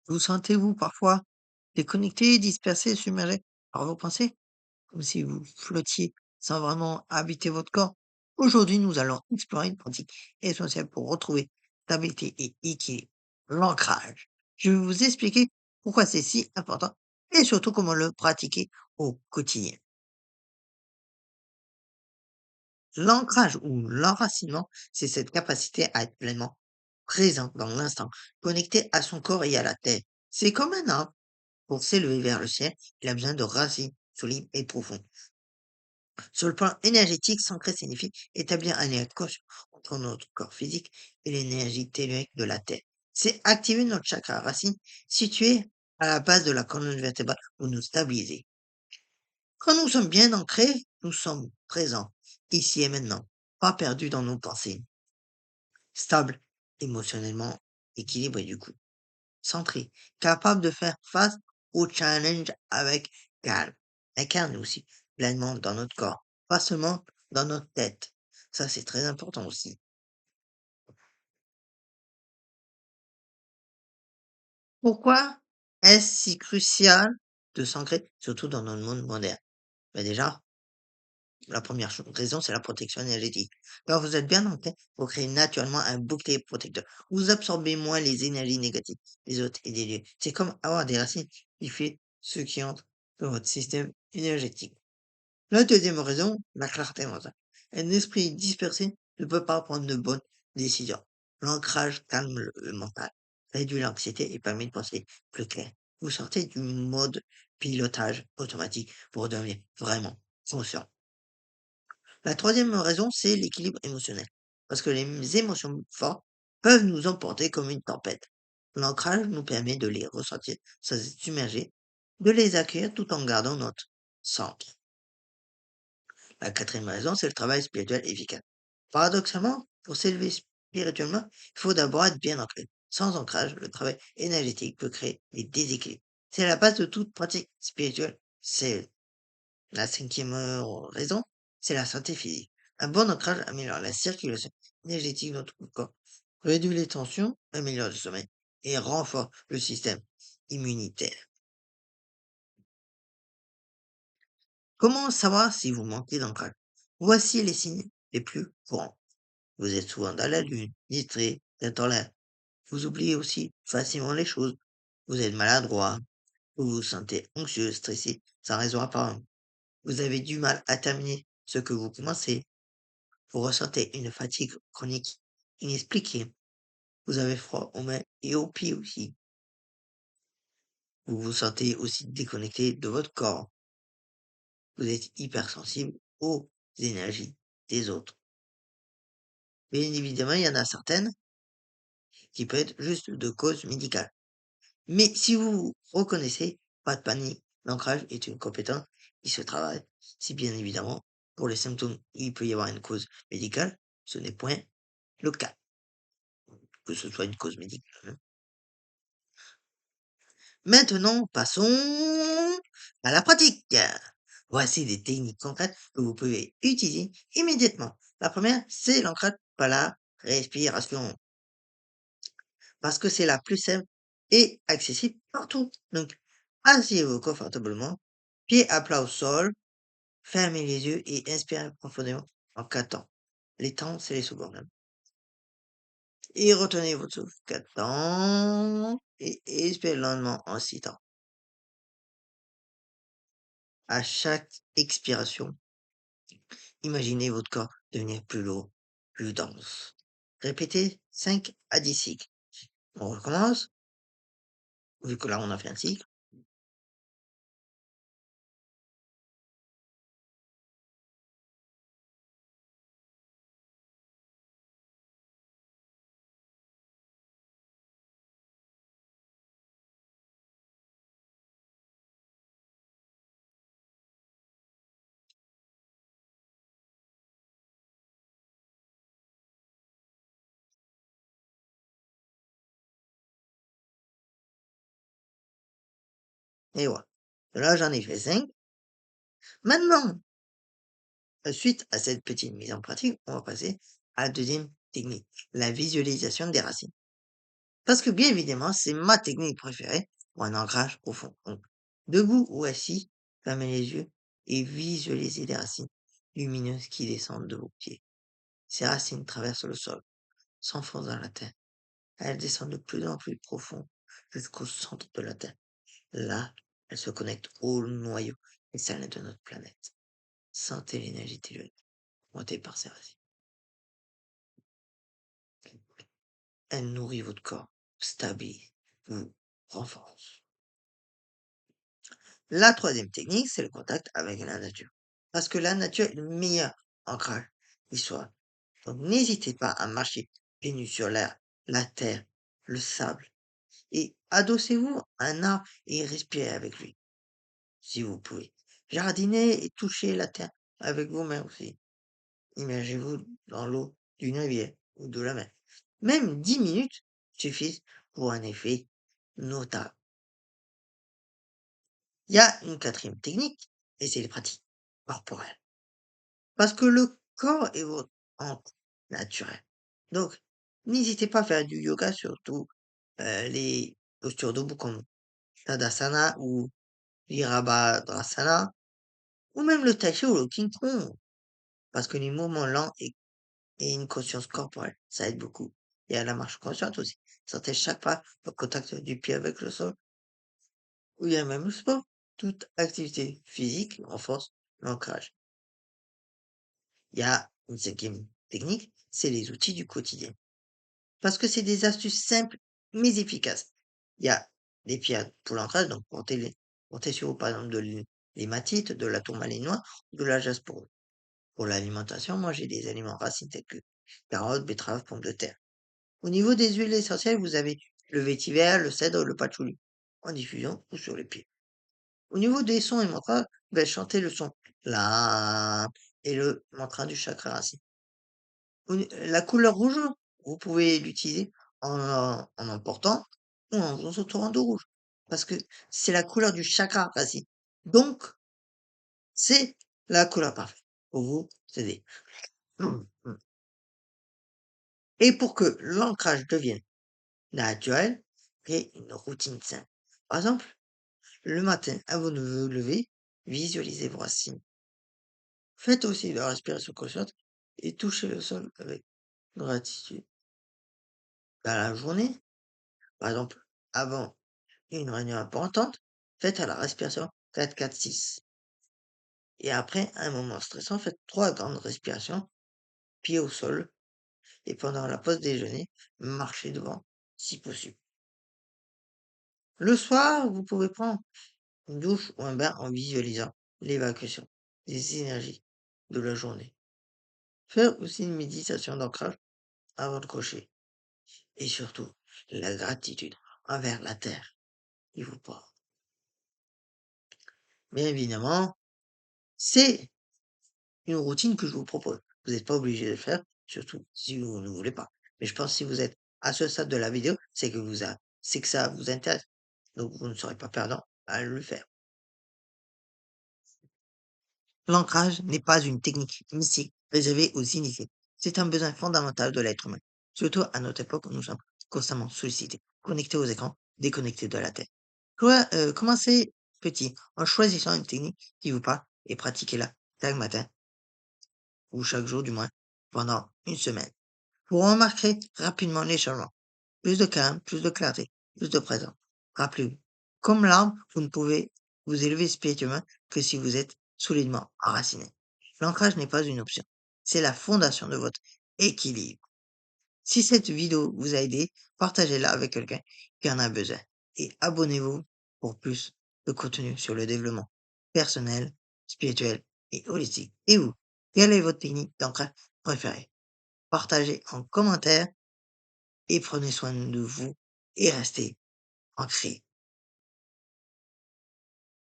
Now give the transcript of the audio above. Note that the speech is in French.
Vous sentez-vous parfois déconnecté, dispersé, submergé par vos pensées, comme si vous flottiez sans vraiment habiter votre corps? Aujourd'hui, nous allons explorer une pratique essentielle pour retrouver stabilité et équilibre, l'ancrage. Je vais vous expliquer pourquoi c'est si important et surtout comment le pratiquer au quotidien. L'ancrage ou l'enracinement, c'est cette capacité à être pleinement présent dans l'instant, connecté à son corps et à la terre. C'est comme un arbre. Pour s'élever vers le ciel, il a besoin de racines solides et profondes. Sur le plan énergétique, s'ancrer signifie établir un lien conscient entre notre corps physique et l'énergie tellurique de la Terre. C'est activer notre chakra racine situé à la base de la colonne vertébrale pour nous stabiliser. Quand nous sommes bien ancrés, nous sommes présents, ici et maintenant, pas perdus dans nos pensées, stables, émotionnellement équilibrés du coup. Centré, capable de faire face aux challenges avec calme. Incarne aussi pleinement dans notre corps, pas seulement dans notre tête. Ça, c'est très important aussi. Pourquoi est-ce si crucial de s'ancrer, surtout dans notre monde moderne? Ben déjà, la première raison, c'est la protection énergétique. Quand vous êtes bien ancré, vous créez naturellement un bouclier protecteur. Vous absorbez moins les énergies négatives des autres et des lieux. C'est comme avoir des racines qui fait ce qui entre dans votre système énergétique. La deuxième raison, la clarté mentale. Un esprit dispersé ne peut pas prendre de bonnes décisions. L'ancrage calme le mental, réduit l'anxiété et permet de penser plus clair. Vous sortez du mode pilotage automatique pour devenir vraiment conscient. La troisième raison, c'est l'équilibre émotionnel. Parce que les émotions fortes peuvent nous emporter comme une tempête. L'ancrage nous permet de les ressentir sans être submergé, de les accueillir tout en gardant notre centre. La quatrième raison, c'est le travail spirituel efficace. Paradoxalement, pour s'élever spirituellement, il faut d'abord être bien ancré. Sans ancrage, le travail énergétique peut créer des déséquilibres. C'est la base de toute pratique spirituelle. C'est la cinquième raison, c'est la santé physique. Un bon ancrage améliore la circulation énergétique dans tout le corps, réduit les tensions, améliore le sommeil et renforce le système immunitaire. Comment savoir si vous manquez d'ancrage? Voici les signes les plus courants. Vous êtes souvent dans la lune, distrait, tête en l'air. Vous oubliez aussi facilement les choses. Vous êtes maladroit. Vous vous sentez anxieux, stressé, sans raison apparente. Vous avez du mal à terminer ce que vous commencez. Vous ressentez une fatigue chronique inexpliquée. Vous avez froid aux mains et aux pieds aussi. Vous vous sentez aussi déconnecté de votre corps. Vous êtes hypersensible aux énergies des autres. Bien évidemment, il y en a certaines qui peuvent être juste de cause médicale. Mais si vous vous reconnaissez, pas de panique, l'ancrage est une compétence qui se travaille. Si bien évidemment, pour les symptômes, il peut y avoir une cause médicale, ce n'est point le cas, que ce soit une cause médicale, hein. Maintenant, passons à la pratique. Voici des techniques concrètes que vous pouvez utiliser immédiatement. La première, c'est l'ancrage par la respiration, parce que c'est la plus simple et accessible partout. Donc, asseyez-vous confortablement, pieds à plat au sol, fermez les yeux et inspirez profondément en 4 temps. Les temps, c'est les secondes, hein. Et retenez votre souffle 4 temps et expirez lentement en 6 temps. À chaque expiration, imaginez votre corps devenir plus lourd, plus dense. Répétez 5 à 10 cycles. On recommence, vu que là on a fait un cycle. Et voilà. Là, j'en ai fait 5. Maintenant, suite à cette petite mise en pratique, on va passer à la deuxième technique, la visualisation des racines. Parce que bien évidemment, c'est ma technique préférée pour un ancrage profond. Donc, debout ou assis, fermez les yeux et visualisez des racines lumineuses qui descendent de vos pieds. Ces racines traversent le sol, s'enfoncent dans la terre. Elles descendent de plus en plus profond jusqu'au centre de la Terre. Là, elles se connectent au noyau cristalin de notre planète. Sentez l'énergie tellurique montée par ces racines. Elle nourrit votre corps, stabilise, vous renforce. La troisième technique, c'est le contact avec la nature. Parce que la nature est le meilleur ancrage qui soit. Donc n'hésitez pas à marcher pieds nus sur l'air, la terre, le sable. Et adossez-vous à un arbre et respirez avec lui, si vous pouvez. Jardinez et touchez la terre avec vos mains aussi. Immergez-vous dans l'eau d'une rivière ou de la mer. Même 10 minutes suffisent pour un effet notable. Il y a une quatrième technique, et c'est les pratiques corporelles. Parce que le corps est votre ancre naturelle. Donc, n'hésitez pas à faire du yoga, surtout les postures debout comme Tadasana ou Virabhadrasana, ou même le Tai Chi ou le King Kong, parce que les mouvements lents et une conscience corporelle, ça aide beaucoup. Et à la marche consciente aussi. Sentez chaque pas au contact du pied avec le sol, ou il y a même le sport. Toute activité physique renforce l'ancrage. Il y a une cinquième technique, c'est les outils du quotidien. Parce que c'est des astuces simples mais efficaces. Il y a des pierres pour l'ancrage, donc montez sur vous, par exemple l'hématite, de la tourmaline noire, ou de la jaspe. Pour l'alimentation, moi j'ai des aliments racines tels que carottes, betteraves, pommes de terre. Au niveau des huiles essentielles, vous avez le vétiver, le cèdre, le patchouli, en diffusion ou sur les pieds. Au niveau des sons et mantras, ben, chantez le son la et le mantra du chakra racine. La couleur rouge, vous pouvez l'utiliser en emportant ou en vous entourant de rouge. Parce que c'est la couleur du chakra racine. Donc, c'est la couleur parfaite pour vous aider. Et pour que l'ancrage devienne naturel, créez une routine simple. Par exemple, le matin, avant de vous lever, visualisez vos racines. Faites aussi de la respiration consciente et touchez le sol avec gratitude. Dans la journée, par exemple, avant une réunion importante, faites à la respiration 4-4-6. Et après un moment stressant, faites 3 grandes respirations, pieds au sol, et pendant la pause déjeuner, marchez devant, si possible. Le soir, vous pouvez prendre une douche ou un bain en visualisant l'évacuation des énergies de la journée. Faire aussi une méditation d'ancrage avant de coucher. Et surtout, la gratitude envers la terre qui vous porte. Bien évidemment, c'est une routine que je vous propose. Vous n'êtes pas obligé de le faire, surtout si vous ne voulez pas. Mais je pense que si vous êtes à ce stade de la vidéo, c'est que ça vous intéresse. Donc vous ne serez pas perdant à le faire. L'ancrage n'est pas une technique mystique réservée aux initiés. C'est un besoin fondamental de l'être humain, surtout à notre époque où nous sommes constamment sollicités, connectés aux écrans, déconnectés de la Terre. Commencez petit en choisissant une technique qui vous parle et pratiquez-la chaque matin ou chaque jour du moins pendant une semaine. Vous remarquerez rapidement les changements. Plus de calme, plus de clarté, plus de présence. Rappelez-vous, comme l'arbre, vous ne pouvez vous élever spirituellement que si vous êtes solidement enraciné. L'ancrage n'est pas une option. C'est la fondation de votre équilibre. Si cette vidéo vous a aidé, partagez-la avec quelqu'un qui en a besoin. Et abonnez-vous pour plus de contenu sur le développement personnel, spirituel et holistique. Et vous, quelle est votre technique d'ancrage préférée? Partagez en commentaire et prenez soin de vous et restez ancré.